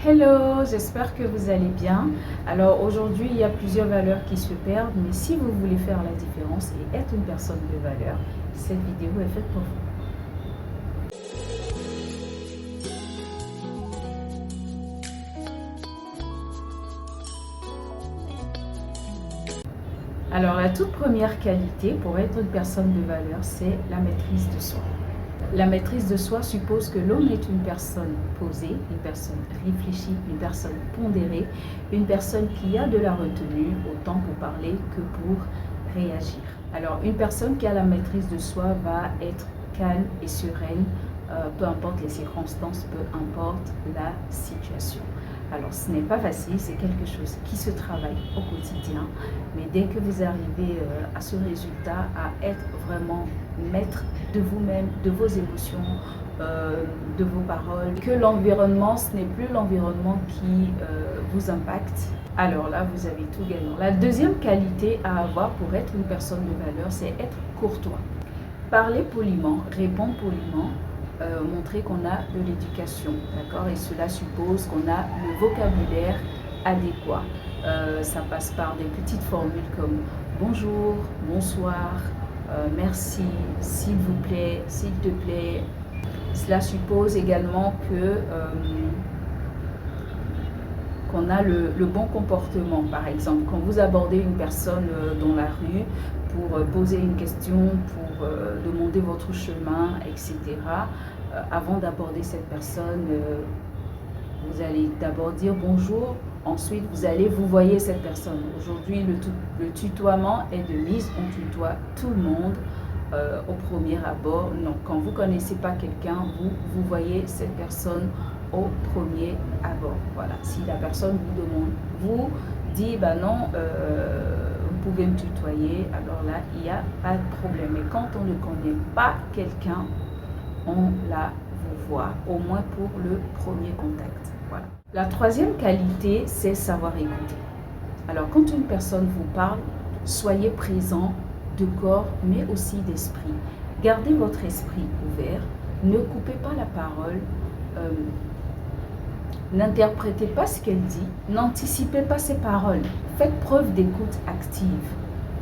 Hello, j'espère que vous allez bien. Alors aujourd'hui, il y a plusieurs valeurs qui se perdent, mais si vous voulez faire la différence et être une personne de valeur, cette vidéo est faite pour vous. Alors la toute première qualité pour être une personne de valeur, c'est la maîtrise de soi. La maîtrise de soi suppose que l'homme est une personne posée, une personne réfléchie, une personne pondérée, une personne qui a de la retenue, autant pour parler que pour réagir. Alors, une personne qui a la maîtrise de soi va être calme et sereine, peu importe les circonstances, peu importe la situation. Alors, ce n'est pas facile, c'est quelque chose qui se travaille au quotidien, mais dès que vous arrivez à ce résultat, à être vraiment maître de vous-même, de vos émotions, de vos paroles, que l'environnement, ce n'est plus l'environnement qui vous impacte, alors là, vous avez tout gagné. La deuxième qualité à avoir pour être une personne de valeur, c'est être courtois. Parler poliment, répondre poliment, montrer qu'on a de l'éducation, d'accord? Et cela suppose qu'on a le vocabulaire adéquat. Ça passe par des petites formules comme bonjour, bonsoir, merci, s'il vous plaît, s'il te plaît. Cela suppose également que qu'on a le bon comportement. Par exemple, quand vous abordez une personne dans la rue pour poser une question, pour demander votre chemin, etc., avant d'aborder cette personne, vous allez d'abord dire bonjour, ensuite vous allez vous voyez cette personne. Aujourd'hui, le tutoiement est de mise, on tutoie tout le monde au premier abord. Donc, quand vous ne connaissez pas quelqu'un, vous voyez cette personne au premier abord. Voilà, si la personne vous demande, vous dit, ben non, vous pouvez me tutoyer, alors là, il n'y a pas de problème. Mais quand on ne connaît pas quelqu'un, on la voit, au moins pour le premier contact. Voilà. La troisième qualité, c'est savoir écouter. Alors, quand une personne vous parle, soyez présent de corps, mais aussi d'esprit. Gardez votre esprit ouvert, ne coupez pas la parole, n'interprétez pas ce qu'elle dit, n'anticipez pas ses paroles, faites preuve d'écoute active.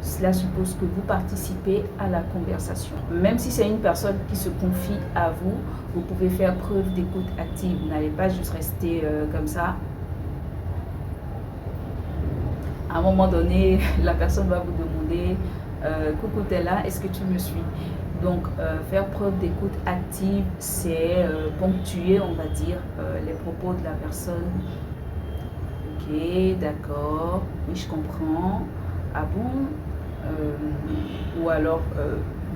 Cela suppose que vous participez à la conversation. Même si c'est une personne qui se confie à vous, vous pouvez faire preuve d'écoute active. Vous n'allez pas juste rester comme ça. À un moment donné, la personne va vous demander coucou, t'es là, est-ce que tu me suis? Donc, faire preuve d'écoute active, c'est ponctuer, on va dire, les propos de la personne. Ok, d'accord, oui, je comprends. Ah bon? Ou alors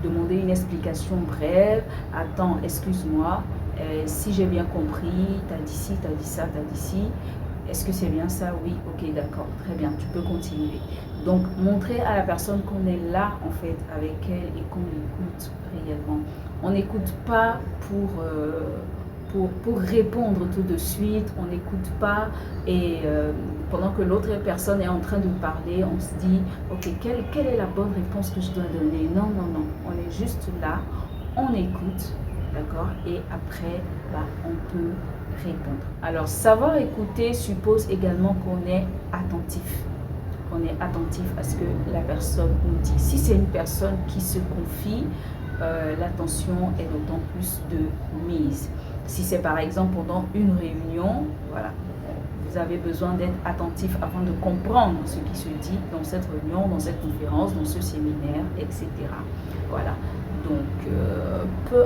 demander une explication brève. Attends, excuse-moi, si j'ai bien compris, tu as dit ci, tu as dit ça, tu as dit ci. Est-ce que c'est bien ça? Oui, ok, d'accord, très bien, tu peux continuer. Donc, montrer à la personne qu'on est là, en fait, avec elle et qu'on l'écoute réellement. On n'écoute pas pour répondre tout de suite, on n'écoute pas et pendant que l'autre personne est en train de parler, on se dit, ok, quelle est la bonne réponse que je dois donner? Non, non, non, on est juste là, on écoute, d'accord? Et après, bah, on peut répondre. Alors, savoir écouter suppose également qu'on est attentif. On est attentif à ce que la personne nous dit. Si c'est une personne qui se confie, l'attention est d'autant plus de mise. Si c'est par exemple pendant une réunion, voilà, vous avez besoin d'être attentif afin de comprendre ce qui se dit dans cette réunion, dans cette conférence, dans ce séminaire, etc. Voilà. Donc, peu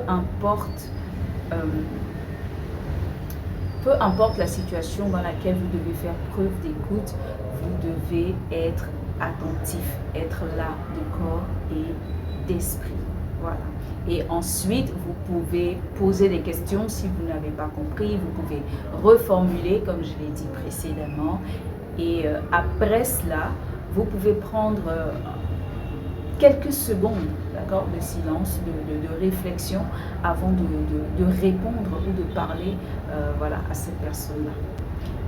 importe la situation dans laquelle vous devez faire preuve d'écoute, vous devez être attentif, être là de corps et d'esprit. Voilà. Et ensuite, vous pouvez poser des questions si vous n'avez pas compris. Vous pouvez reformuler, comme je l'ai dit précédemment. Et après cela, vous pouvez prendre quelques secondes, d'accord, de silence, de réflexion avant de répondre ou de parler voilà, à cette personne-là.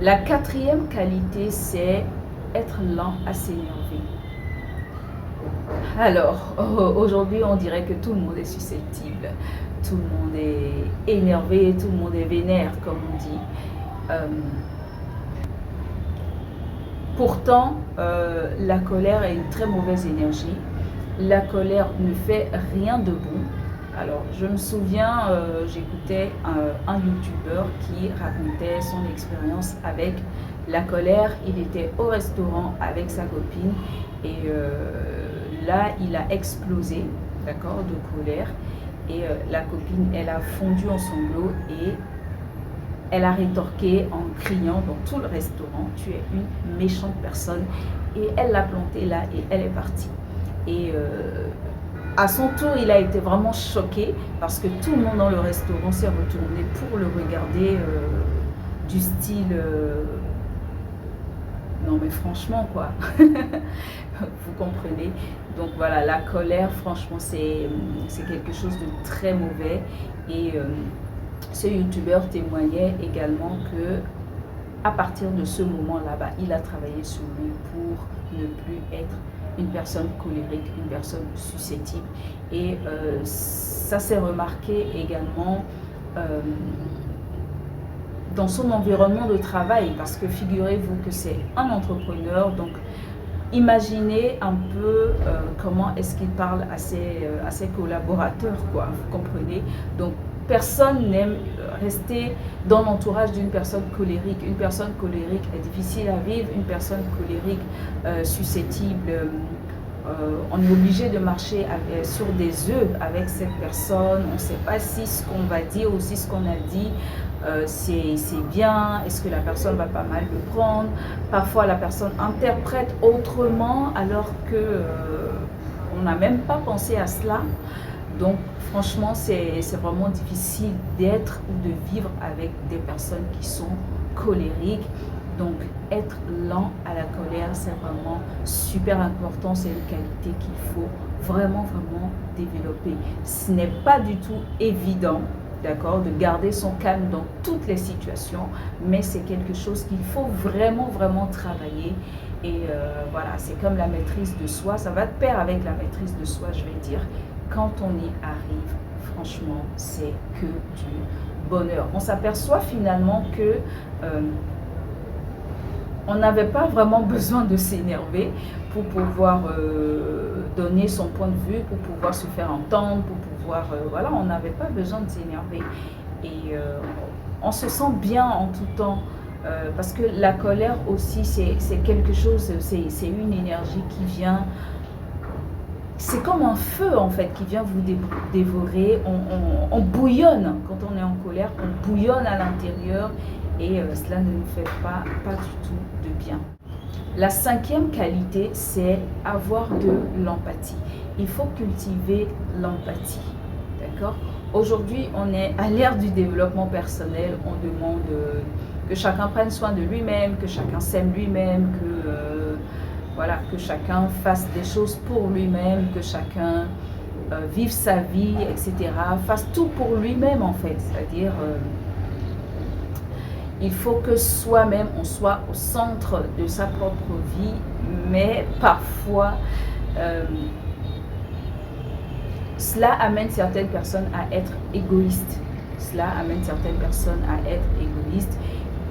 La quatrième qualité, c'est être lent à s'énerver. Alors, aujourd'hui, on dirait que tout le monde est susceptible. tout le monde est énervé, tout le monde est vénère, comme on dit. Pourtant, la colère est une très mauvaise énergie. La colère ne fait rien de bon. Alors, je me souviens, j'écoutais un youtubeur qui racontait son expérience avec la colère. Il était au restaurant avec sa copine et là, il a explosé, d'accord, de colère. Et la copine, elle a fondu en sanglots et elle a rétorqué en criant dans tout le restaurant: tu es une méchante personne. Et elle l'a planté là et elle est partie. Et à son tour, il a été vraiment choqué parce que tout le monde dans le restaurant s'est retourné pour le regarder du style non mais franchement quoi. Vous comprenez. Donc voilà, la colère, franchement, c'est quelque chose de très mauvais. Et ce youtubeur témoignait également que à partir de ce moment-là, il a travaillé sur lui pour ne plus être une personne colérique, une personne susceptible. Et ça s'est remarqué également dans son environnement de travail, parce que figurez-vous que c'est un entrepreneur, donc imaginez un peu comment est-ce qu'il parle à ses collaborateurs, quoi, vous comprenez. Donc personne n'aime rester dans l'entourage d'une personne colérique. Une personne colérique est difficile à vivre, une personne colérique susceptible, on est obligé de marcher sur des œufs avec cette personne. On ne sait pas si ce qu'on va dire ou si ce qu'on a dit c'est bien, est-ce que la personne va pas mal le prendre. Parfois la personne interprète autrement alors que on n'a même pas pensé à cela. Donc franchement, c'est vraiment difficile d'être ou de vivre avec des personnes qui sont colériques. Donc être lent à la colère, c'est vraiment super important. C'est une qualité qu'il faut vraiment développer. Ce n'est pas du tout évident, d'accord, de garder son calme dans toutes les situations, mais c'est quelque chose qu'il faut vraiment travailler. Et voilà, c'est comme la maîtrise de soi, ça va de pair avec la maîtrise de soi, je vais dire. Quand on y arrive, franchement, c'est que du bonheur. On s'aperçoit finalement que on n'avait pas vraiment besoin de s'énerver pour pouvoir donner son point de vue, pour pouvoir se faire entendre, pour pouvoir... voilà, on n'avait pas besoin de s'énerver. Et on se sent bien en tout temps. Parce que la colère aussi, c'est quelque chose, c'est une énergie qui vient... C'est comme un feu en fait qui vient vous dévorer. On bouillonne quand on est en colère, on bouillonne à l'intérieur et cela ne nous fait pas du tout de bien. La cinquième qualité, c'est avoir de l'empathie. Il faut cultiver l'empathie, d'accord? Aujourd'hui, on est à l'ère du développement personnel. On demande que chacun prenne soin de lui-même, que chacun s'aime lui-même, voilà, que chacun fasse des choses pour lui-même, que chacun vive sa vie, etc. Fasse tout pour lui-même en fait. C'est-à-dire, il faut que soi-même, on soit au centre de sa propre vie, mais parfois, cela amène certaines personnes à être égoïstes. Cela amène certaines personnes à être égoïstes,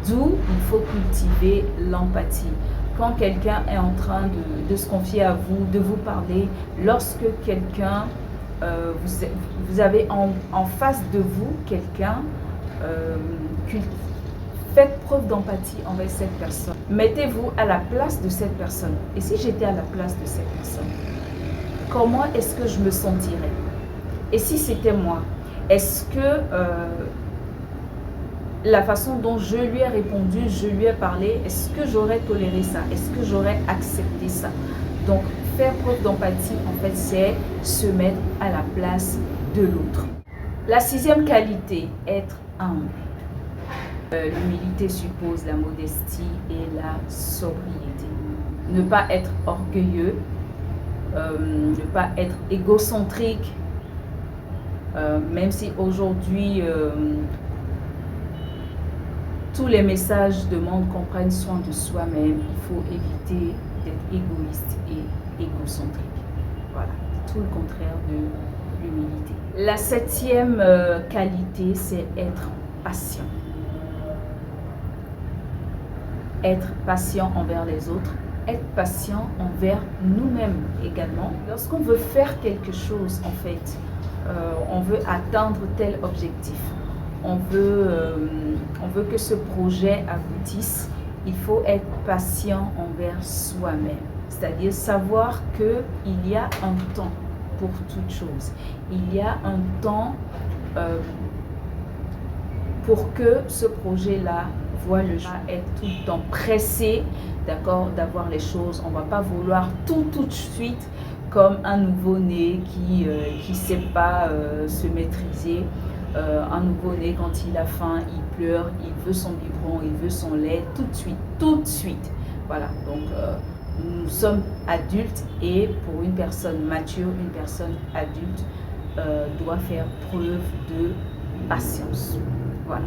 d'où il faut cultiver l'empathie. Quand quelqu'un est en train de se confier à vous, de vous parler, lorsque quelqu'un, vous avez en face de vous quelqu'un, faites preuve d'empathie envers cette personne. Mettez-vous à la place de cette personne. Et si j'étais à la place de cette personne, comment est-ce que je me sentirais? Et si c'était moi, est-ce que la façon dont je lui ai répondu, je lui ai parlé, est-ce que j'aurais toléré ça? Est-ce que j'aurais accepté ça? Donc, faire preuve d'empathie, en fait, c'est se mettre à la place de l'autre. La sixième qualité, être humble. L'humilité suppose la modestie et la sobriété. Ne pas être orgueilleux, ne pas être égocentrique, même si aujourd'hui tous les messages demandent qu'on prenne soin de soi-même, il faut éviter d'être égoïste et égocentrique. Voilà, tout le contraire de l'humilité. l'humilité. La septième qualité, c'est être patient. Être patient envers les autres, être patient envers nous-mêmes également. Lorsqu'on veut faire quelque chose, en fait, on veut atteindre tel objectif, on veut que ce projet aboutisse, il faut être patient envers soi-même. C'est-à-dire savoir qu'il y a un temps pour toute chose. Il y a un temps pour que ce projet-là voit le jour. Être tout le temps pressé, d'accord, d'avoir les choses. On ne va pas vouloir tout de suite comme un nouveau-né qui ne sait pas se maîtriser. Un nouveau-né, quand il a faim, il pleure, il veut son biberon, il veut son lait, tout de suite. Voilà, donc nous sommes adultes et pour une personne mature, une personne adulte doit faire preuve de patience. Voilà.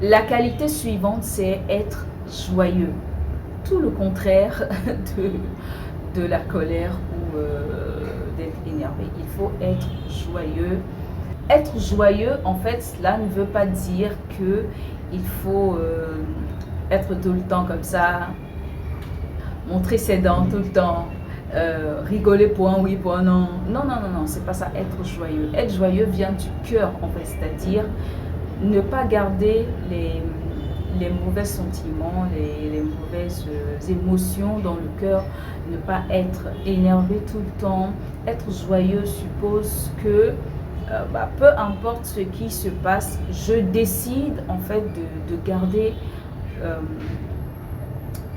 La qualité suivante, c'est être joyeux. Tout le contraire de la colère ou d'être énervé. Il faut être joyeux. Être joyeux, en fait, cela ne veut pas dire qu'il faut être tout le temps comme ça, montrer ses dents tout le temps, rigoler pour un oui, pour un non. Non, c'est pas ça, être joyeux. Être joyeux vient du cœur, en fait, c'est-à-dire ne pas garder les mauvais sentiments, les mauvaises émotions dans le cœur, ne pas être énervé tout le temps. Être joyeux suppose que peu importe ce qui se passe, je décide en fait de garder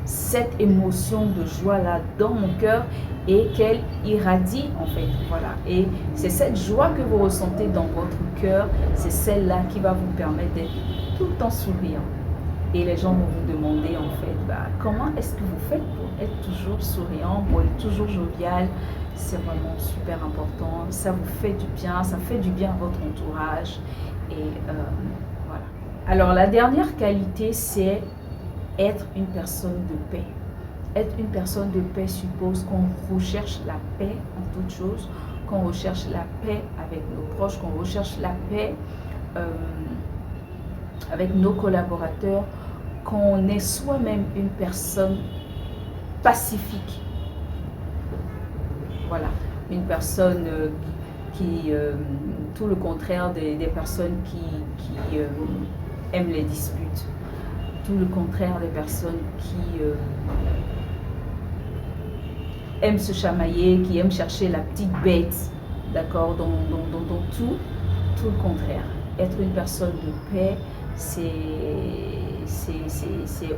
cette émotion de joie là dans mon cœur et qu'elle irradie en fait, voilà. Et c'est cette joie que vous ressentez dans votre cœur, c'est celle-là qui va vous permettre d'être tout le temps souriant. Et les gens vont vous demander en fait, comment est-ce que vous faites pour être toujours souriant, pour être toujours jovial? C'est vraiment super important, ça vous fait du bien, ça fait du bien à votre entourage. Et voilà. Alors la dernière qualité, c'est être une personne de paix. Être une personne de paix suppose qu'on recherche la paix en toute chose, qu'on recherche la paix avec nos proches, qu'on recherche la paix avec nos collaborateurs, qu'on est soi-même une personne pacifique. Voilà, une personne qui, tout le contraire des personnes qui aiment les disputes, tout le contraire des personnes qui aiment se chamailler, qui aiment chercher la petite bête, d'accord, dans tout le contraire. Être une personne de paix, c'est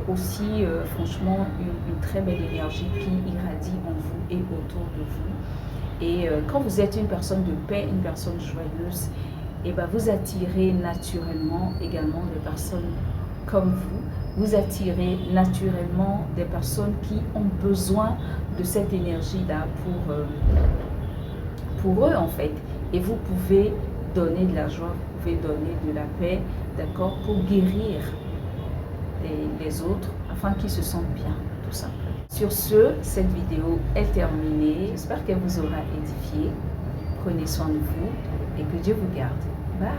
aussi franchement une très belle énergie qui irradie en vous et autour de vous. Et quand vous êtes une personne de paix, une personne joyeuse, et vous attirez naturellement également des personnes comme vous. Vous attirez naturellement des personnes qui ont besoin de cette énergie-là pour eux en fait. Et vous pouvez donner de la joie, vous pouvez donner de la paix, d'accord, pour guérir les autres afin qu'ils se sentent bien, tout simplement. Sur ce, cette vidéo est terminée. J'espère qu'elle vous aura édifié. Prenez soin de vous et que Dieu vous garde. Bye!